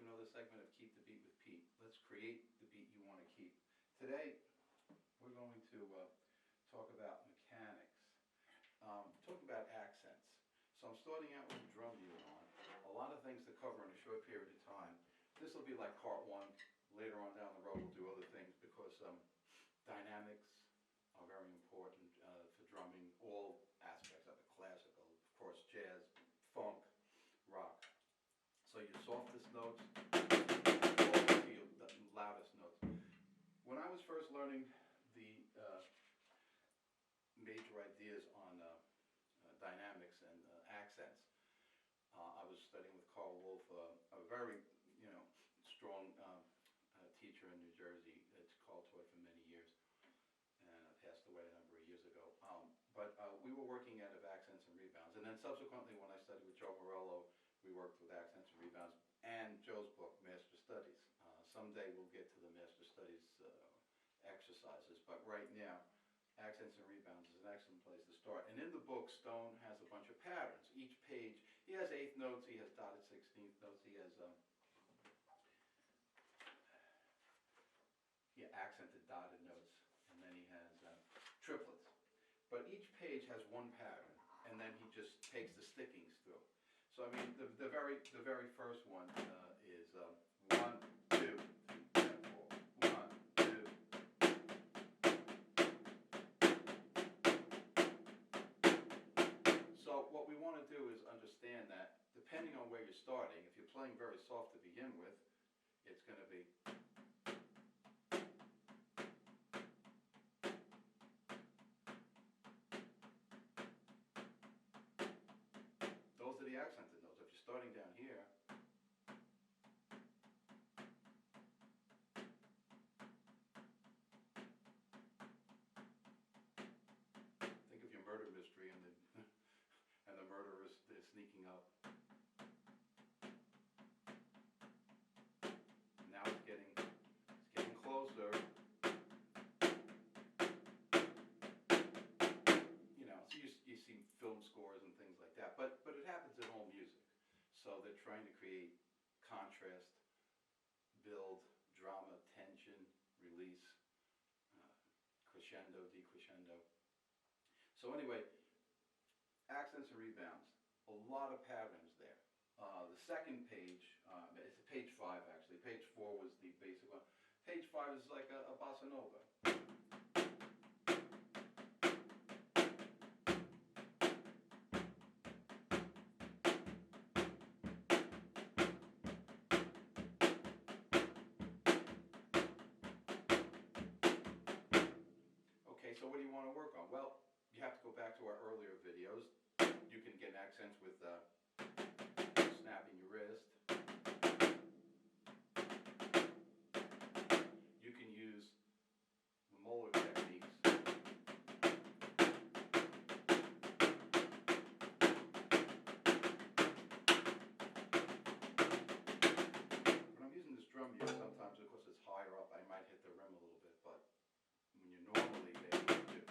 to another segment of Keep the Beat with Pete. Let's create the beat you want to keep. Today, we're going to talk about mechanics, talk about accents. So I'm starting out with the drum unit on. A lot of things to cover in a short period of time. This will be like part one. Later on down the road, we'll do other things because dynamics are very important for drumming, all aspects of it, classical, of course, jazz, funk, rock. So your softest notes, all the way to your loudest notes. When I was first learning the major ideas on dynamics and accents, I was studying with Carl Wolf, a very, strong teacher in New Jersey. It's Carl taught for many years, and passed away a number of years ago. But we were working out of accents and rebounds, and then subsequently, when I studied with Joe Morello, we worked with accents and rebounds, and Joe's book, Master Studies. Someday we'll get to the Master Studies exercises, but right now, accents and rebounds is an excellent place to start. And in the book, Stone has a bunch of patterns. Each page, he has eighth notes, he has dotted 16th notes, he has accented dotted notes, and then he has triplets. But each page has one pattern, and then he just takes the stickings through. So I mean, the very first one is 1, 2, 3, 4, 1, 2. So what we want to do is understand that depending on where you're starting, if you're playing very soft to begin with, it's going to be. Those are the accented notes. If you're starting down here, think of your murder mystery and the murderer is sneaking up. Now it's getting closer. So you see film scores and things like that, but it happens in all music. So they're trying to create contrast, build, drama, tension, release, crescendo, decrescendo. So anyway, accents and rebounds, a lot of patterns there. The second page, it's page 5 actually. Page 4 was the basic one. Page 5 is like a bossa nova. Okay, so what do you want to work on? Well, you have to go back to our earlier videos. You can get accents with snapping your wrist. You can use the molar techniques. When I'm using this drum unit, sometimes because it's higher up, I might hit the rim a little bit, but when you're normally there, you do.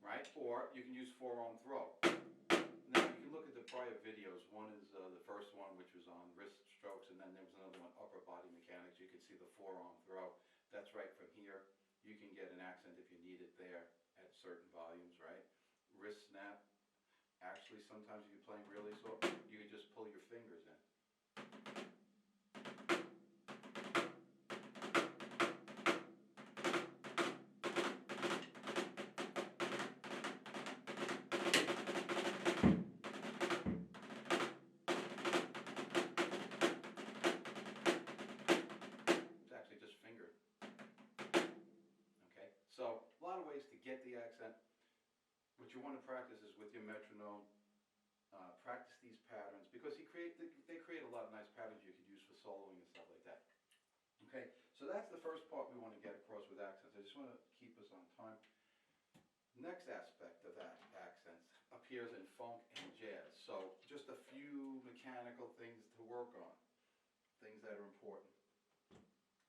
Right? Or you can use forearm throw. Now you can look at the prior videos. One is the first one, which was on wrist strokes, and then there was another one, upper body mechanics. You can see the forearm throw. That's right from here. You can get an accent if you need it there at certain volumes, right? Wrist snap. Actually, sometimes if you're playing really soft, you can just pull your fingers in. So a lot of ways to get the accent. What you want to practice is with your metronome. Practice these patterns because they create a lot of nice patterns you could use for soloing and stuff like that. Okay, so that's the first part we want to get across with accents. I just want to keep us on time. Next aspect of that accents appears in funk and jazz. So just a few mechanical things to work on, things that are important.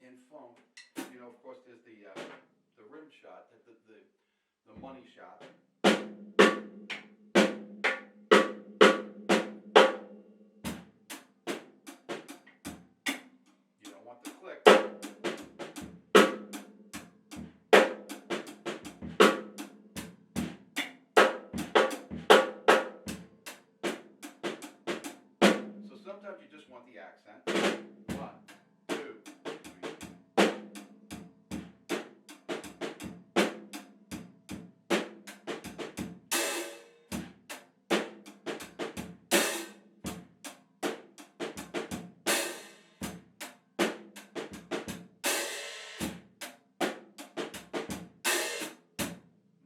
In funk, of course, there's the rim shot, the money shot. sometimes you just want the accent. 1, 2, 3.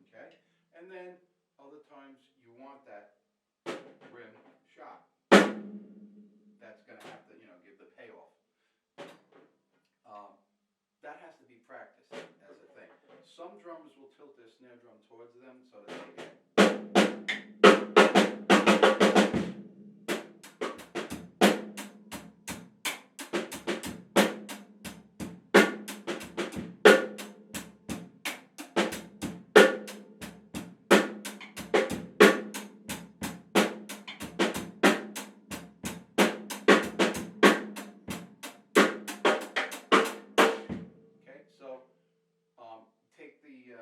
Okay? And then other times you want that rim shot. That's going to have to, give the payoff. Um, that has to be practiced as a thing. Some drummers will tilt their snare drum towards them so that they get. Okay, so take the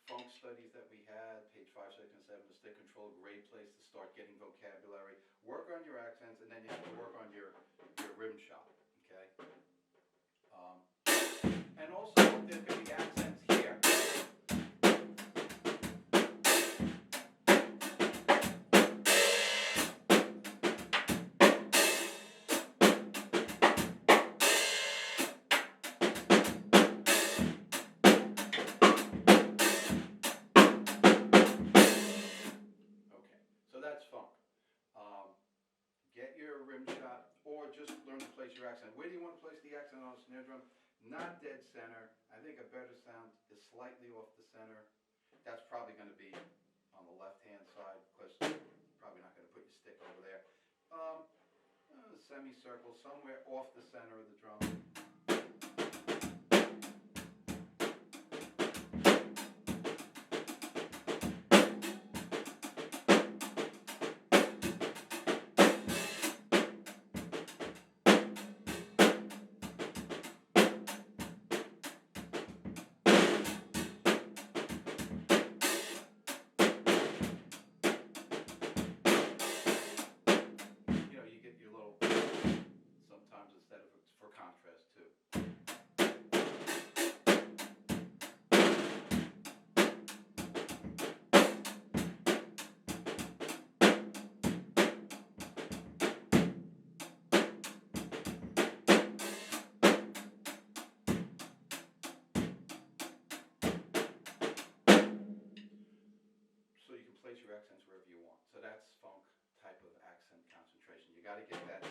funk studies that we had, page 5, 6, and 7, the stick control, great place to start getting vocabulary. Work on your accents, and then you have to work on your rim shot. Okay, and also there could be accents here. So that's funk. Get your rim shot, or just learn to place your accent. Where do you want to place the accent on a snare drum? Not dead center. I think a better sound is slightly off the center. That's probably going to be on the left-hand side, because you're probably not going to put your stick over there. Semicircle, somewhere off the center of the drum. Contrast too. So you can place your accents wherever you want. So that's funk type of accent concentration. You got to get that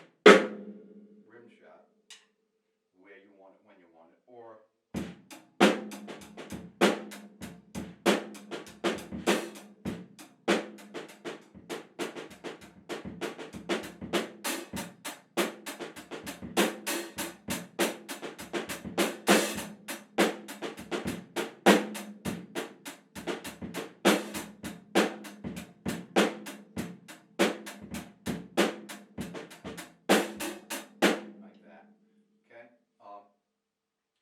rim shot where you want it, when you want it, or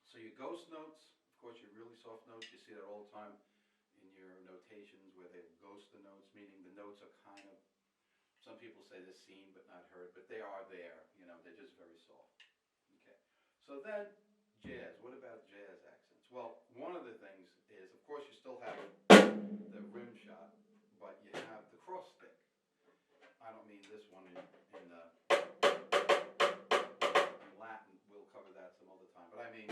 so your ghost notes, of course, your really soft notes, you see that all the time in your notations where they ghost the notes, meaning the notes are kind of, some people say they're seen but not heard, but they are there, they're just very soft. Okay, so then jazz. What about jazz accents? Well, one of the things is, of course, you still have the rim shot, but you have the cross stick. I don't mean this one in Latin. We'll cover that some other time, but I mean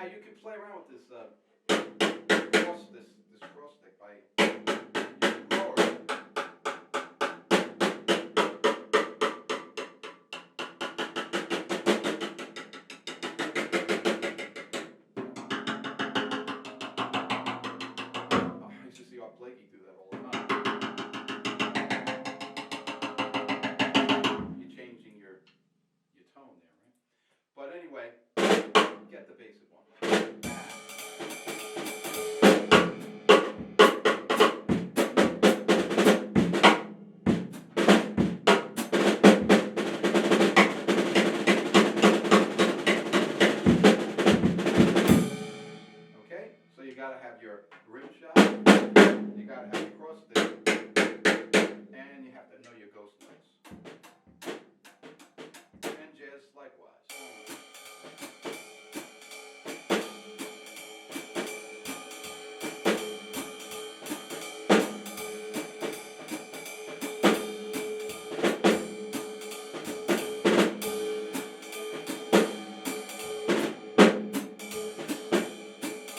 Now you can play around with this this cross stick by using growers. Oh, I used to see Art Blakey do that all the time. You're changing your tone there, right? But anyway, get the basic one. Okay, so you gotta have your rim shot, you gotta have your cross stick, and you have to know your ghost notes. And jazz likewise.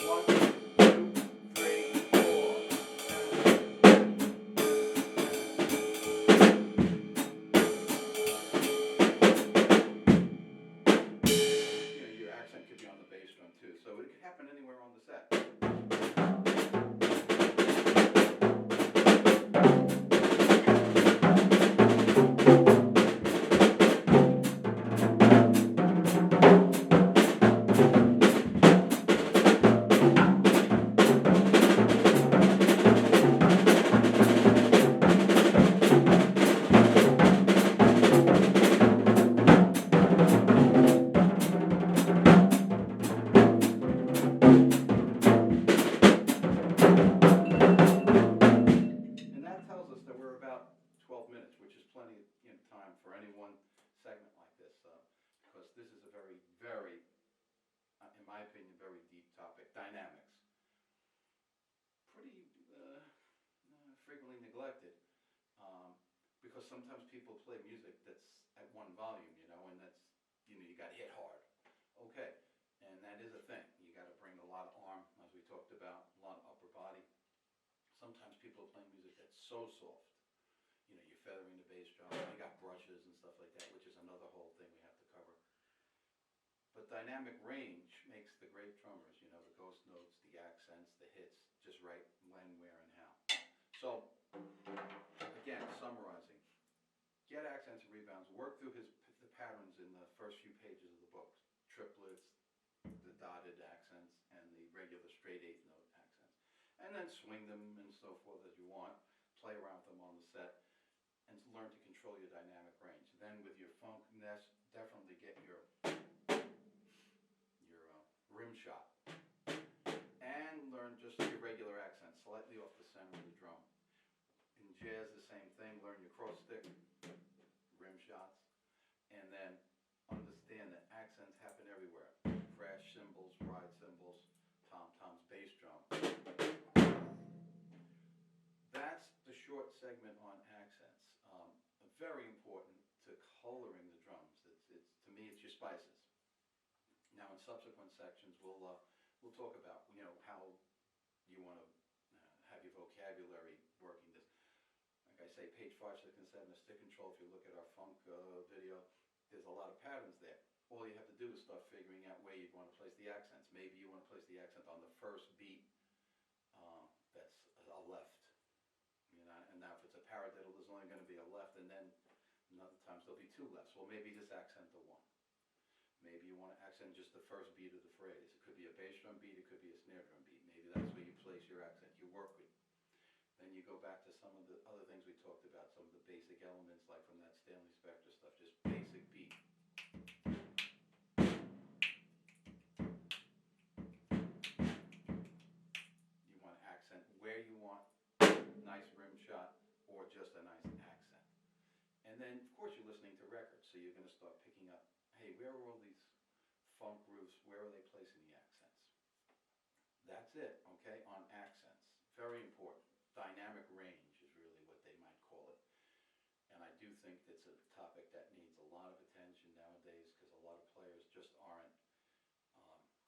One, two, three, four. Your accent could be on the bass drum too, so it could happen anywhere on the set. And that tells us that we're about 12 minutes, which is plenty of time for any one segment like this, because this is a very, very, in my opinion, very deep topic. Dynamics. Pretty frequently neglected, because sometimes people play music that's at one volume, and that's, you got to hit hard. Okay, and that is a thing. You got to bring a lot of arm, as we talked about, a lot of upper body. Sometimes people are playing music that's so soft. You're feathering the bass drum. You got brushes and stuff like that, which is another whole thing we have to cover. But dynamic range makes the great drummers. The ghost notes, the accents, the hits, just right when, where, and how. So, again, summarizing. Get accents and rebounds. Work through the patterns in the first few pages of the book. Triplets, the dotted accents, and the regular straight eighth note accents. And then swing them and so forth as you want. Play around with them on the set, and learn to control your dynamic range. Then with your funk, definitely get your rim shot, and learn just your regular accent, slightly off the center of the drum. In jazz, the same thing. Learn your cross stick, rim shots, and then understand that accents happen everywhere. Crash cymbals, ride cymbals, tom-toms, bass drum. That's the short segment on accents. Very important to coloring the drums. To me, it's your spices. Now, in subsequent sections, we'll talk about how you want to have your vocabulary working this. Like I say, page 5, 6, and 7 is stick control. If you look at our funk video, there's a lot of patterns there. All you have to do is start figuring out where you want to place the accents. Maybe you want to place the accent on the first beat. That's a left. And now if it's a paradiddle, there's only going to be a left, and then other times there'll be two lefts. Well, maybe just accent the one. Maybe you want to accent just the first beat of the phrase. It could be a bass drum beat, it could be a snare drum beat. Maybe that's where you place your accent, you work with. Then you go back to some of the other things we talked about, some of the basic elements, like from that Stanley Spector stuff, just basic beat. You want to accent where you want, nice rim shot, or just a nice accent. And then, of course, you're listening to records, so you're going to start picking up, hey, where are all these funk grooves? Where are they placing the accents? That's it, okay, on accents. Very important. Dynamic range is really what they might call it. And I do think it's a topic that needs a lot of attention nowadays, because a lot of players just aren't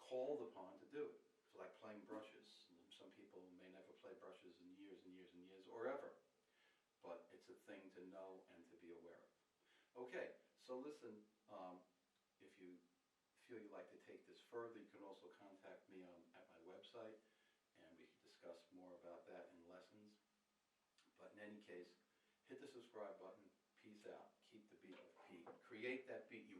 called upon to do it. It's like playing brushes. Some people may never play brushes in years and years and years or ever, but it's a thing to know and to be aware of. Okay, so listen, if you feel you'd like to take this further, you can also contact me at my website, and we can discuss more about that in lessons. But in any case, hit the subscribe button. Peace out. Keep the beat with Pete. Create that beat. You